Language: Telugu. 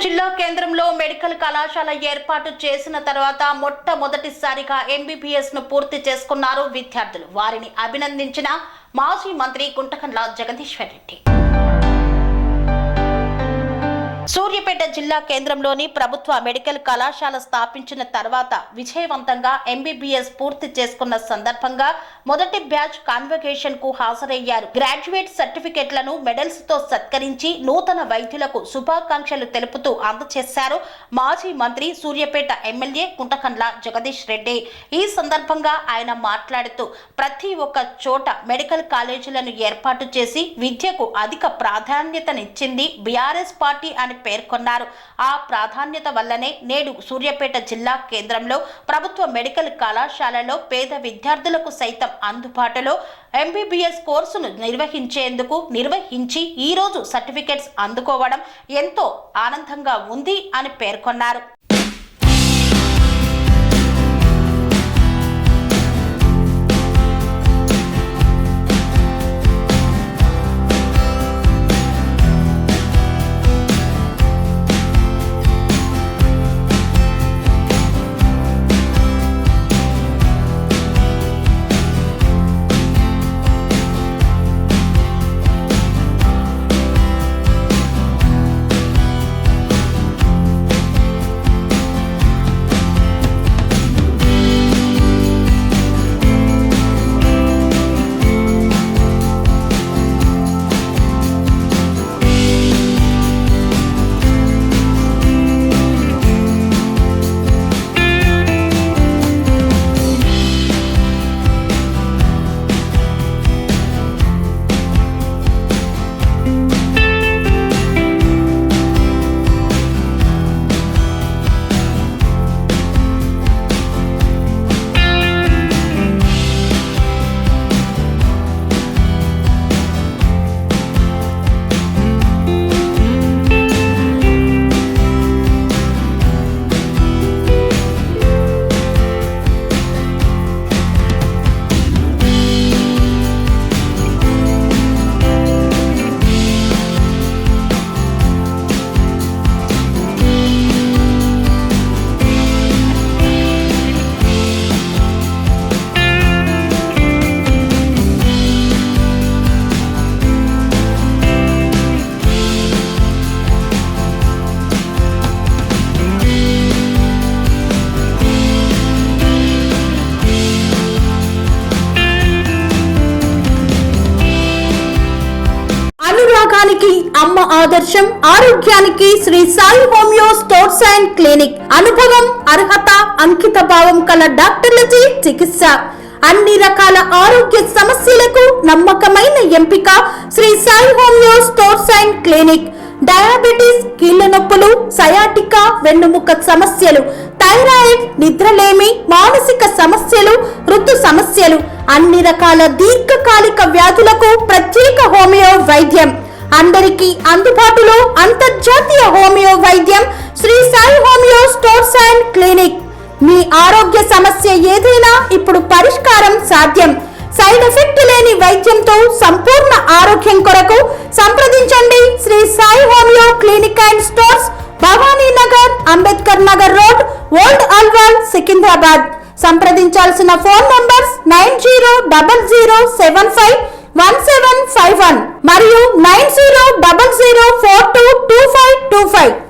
జిల్లా కేంద్రంలో మెడికల్ కళాశాల ఏర్పాటు చేసిన తర్వాత మొట్టమొదటిసారిగా ఎంబీబీఎస్ ను పూర్తి చేసుకున్నారు విద్యార్థులు. వారిని అభినందించిన మాజీ మంత్రి గుంటకండ్ల జగదీశ్వర్ రెడ్డి. సూర్యాపేట జిల్లా కేంద్రంలోని ప్రభుత్వ మెడికల్ కళాశాల స్థాపించిన తర్వాత విజయవంతంగా ఎంబీబీఎస్ పూర్తి చేసుకున్న సందర్భంగా మొదటి బ్యాచ్ కాన్వకేషన్ కు హాజరయ్యారు. గ్రాడ్యుయేట్ సర్టిఫికెట్లను మెడల్స్ తో సత్కరించి నూతన వైద్యులకు శుభాకాంక్షలు తెలుపుతూ అందజేశారు మాజీ మంత్రి సూర్యాపేట ఎమ్మెల్యే గుంటకండ్ల జగదీష్ రెడ్డి. ఈ సందర్భంగా ఆయన మాట్లాడుతూ ప్రతి ఒక్క చోట మెడికల్ కాలేజీలను ఏర్పాటు చేసి విద్యకు అధిక ప్రాధాన్యతనిచ్చింది బీఆర్ఎస్ పార్టీ అని పేర్కొన్నారు. ఆ ప్రాధాన్యత వల్లనే నేడు సూర్యాపేట జిల్లా కేంద్రంలో ప్రభుత్వ మెడికల్ కళాశాలలో పేద విద్యార్థులకు సైతం అందుబాటులో ఎంబీబీఎస్ కోర్సును నిర్వహించి ఈ రోజు సర్టిఫికెట్స్ అందుకోవడం ఎంతో ఆనందంగా ఉంది అని పేర్కొన్నారు. అమ్మ ఆదర్శం, ఆరోగ్యానికి Sri Sai homeo stores and clinic. అనుభవం, అర్హత, అంకిత భావం కల డాక్టర్లచే చికిత్స. అన్ని రకాల ఆరోగ్య సమస్యలకు నమ్మకమైన ఎంపిక Sri Sai homeo stores and clinic. Diabetes, కీళ్ల నొప్పులు, సయాటికా, వెన్నుముక సమస్యలు, థైరాయిడ్, నిద్రలేమి, మానసిక సమస్యలు, ఋతు సమస్యలు, అన్ని రకాల దీర్ఘకాలిక వ్యాధులకు ప్రత్యేక హోమియో వైద్యం. అందరికీ అందుబాటులో అంతర్జాతీయ హోమియో వైద్యం Shri Sai homeo stores and clinic. మీ ఆరోగ్య సమస్య ఏదైనా ఇప్పుడు పరిష్కారం సాధ్యం. సైడ్ ఎఫెక్ట్ లేని వైద్యంతో సంపూర్ణ ఆరోగ్యం కొరకు సంప్రదించండి Shri Sai homeo clinic and stores, Bhavani Nagar, Ambedkar Nagar road, old Alwal, Secunderabad. సంప్రదించాల్సిన ఫోన్ నంబర్స్ 9000751751 మరియు 9000422525.